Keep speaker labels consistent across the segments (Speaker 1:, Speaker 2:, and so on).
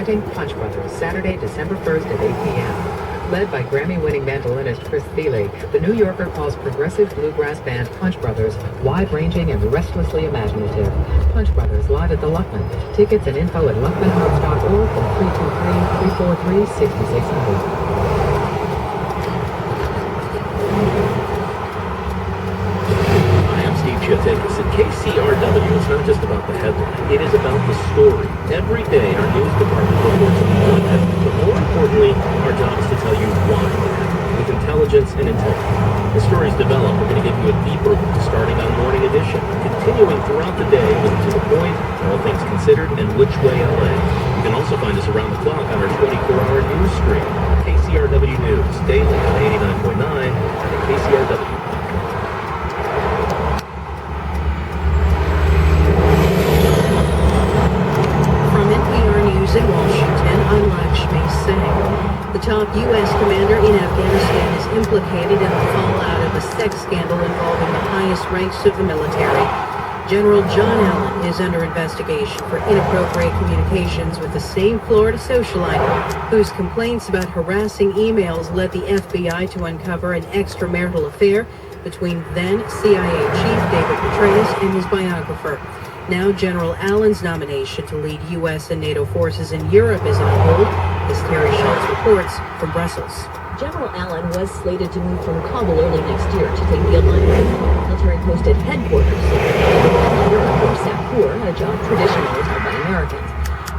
Speaker 1: presenting Punch Brothers, Saturday, December 1st at 8 p.m. Led by Grammy-winning mandolinist Chris Thiele, the New Yorker calls progressive bluegrass band Punch Brothers wide-ranging and restlessly imaginative. Punch Brothers live at the Luckman. Tickets and info at luckmanhouse.org or 323-343-6600.
Speaker 2: KCRW is not just about the headline, it is about the story. Every day our news department reports on it, but more importantly, our job is to tell you why it happened, with intelligence and integrity. The stories develop, we're going to give you a deeper look starting on Morning Edition, continuing throughout the day with To the Point, All Things Considered, and Which Way LA. You can also find us around the clock on our 24-hour news stream, KCRW News, daily on 89.9 and at KCRW.
Speaker 3: In Washington, I'm Lakshmi Singh. The top U.S. commander in Afghanistan is implicated in the fallout of a sex scandal involving the highest ranks of the military. General John Allen is under investigation for inappropriate communications with the same Florida socialite whose complaints about harassing emails led the FBI to uncover an extramarital affair between then CIA Chief David Petraeus and his biographer. Now General Allen's nomination to lead U.S. and NATO forces in Europe is on hold, as Terry Schultz reports from Brussels.
Speaker 4: General Allen was slated to move from Kabul early next year to take the alignment military post at headquarters in Europe or Sapur, a job traditionally held by Americans.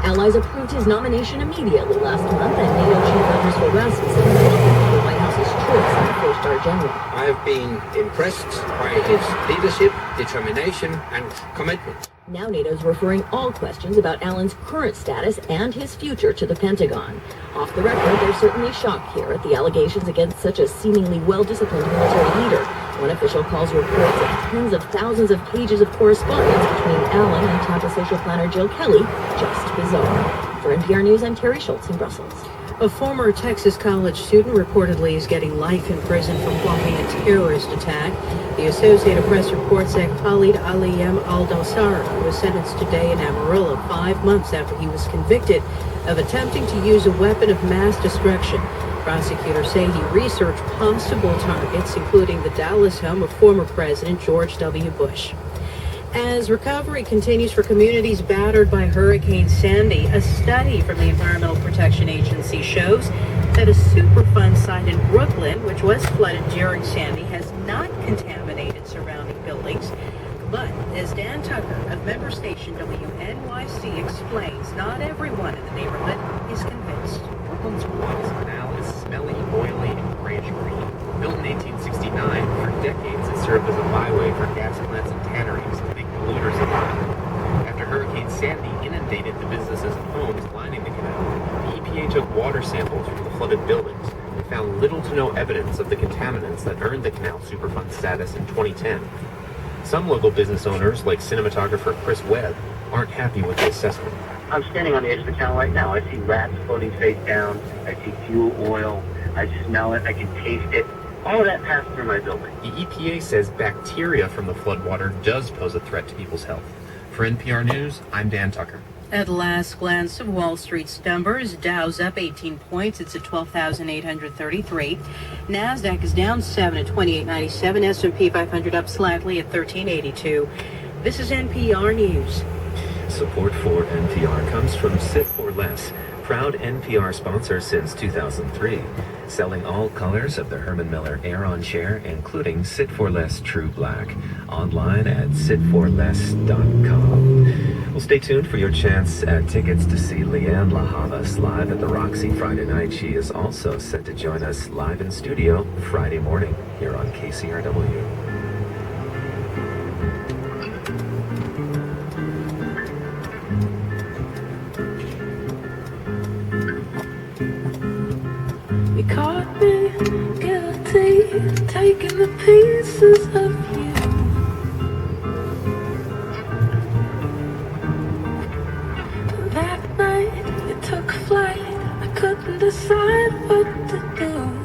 Speaker 4: Allies approved his nomination immediately last month, and NATO Chief Underscore Rasmussen welcomed the White House's choice of the four-star general.
Speaker 5: I have been impressed by his leadership, determination, and commitment.
Speaker 4: Now NATO's referring all questions about Allen's current status and his future to the Pentagon. Off the record, there's certainly shock here at the allegations against such a seemingly well-disciplined military leader. One official calls reports of tens of thousands of pages of correspondence between Allen and Tampa social planner Jill Kelly just bizarre. For NPR News, I'm Terry Schultz in Brussels.
Speaker 3: A former Texas college student reportedly is getting life in prison for plotting a terrorist attack. The Associated Press reports that Khalid Aliyem Al-Dawsara was sentenced today in Amarillo 5 months after he was convicted of attempting to use a weapon of mass destruction. Prosecutors say he researched possible targets, including the Dallas home of former President George W. Bush. As recovery continues for communities battered by Hurricane Sandy, a study from the Environmental Protection Agency shows that a Superfund site in Brooklyn, which was flooded during Sandy, has not contaminated surrounding buildings. But as Dan Tucker of member station WNYC explains, not everyone in the neighborhood is convinced.
Speaker 6: Brooklyn's Watts Canal is smelly, oily, and grayish green. Built in 1869, for decades it served as a byway for gas plants and tanneries to make polluters of it. After Hurricane Sandy inundated the businesses and homes lining the canal, the EPA took water samples from the flooded buildings and found little to no evidence of the contaminants that earned the canal Superfund status in 2010. Some local business owners, like cinematographer Chris Webb, aren't happy with the assessment.
Speaker 7: I'm standing on the edge of the canal right now. I see rats floating face down. I see fuel oil. I smell it. I can taste it. All of that passed through my building.
Speaker 6: The EPA says bacteria from the floodwater does pose a threat to people's health. For NPR News, I'm Dan Tucker.
Speaker 3: At last glance of Wall Street's numbers, Dow's up 18 points. It's at 12,833. NASDAQ is down 7 at 2897. S&P 500 up slightly at 1382. This is NPR News.
Speaker 2: Support for NPR comes from Sit for Less, proud NPR sponsor since 2003, selling all colors of the Herman Miller Aeron chair, including Sit for Less True Black, online at sitforless.com. Well, stay tuned for your chance at tickets to see Leanne La Havas live at the Roxy Friday night. She is also set to join us live in studio Friday morning here on KCRW.
Speaker 8: Caught me guilty, taking the pieces of you. That night you took flight, I couldn't decide what to do.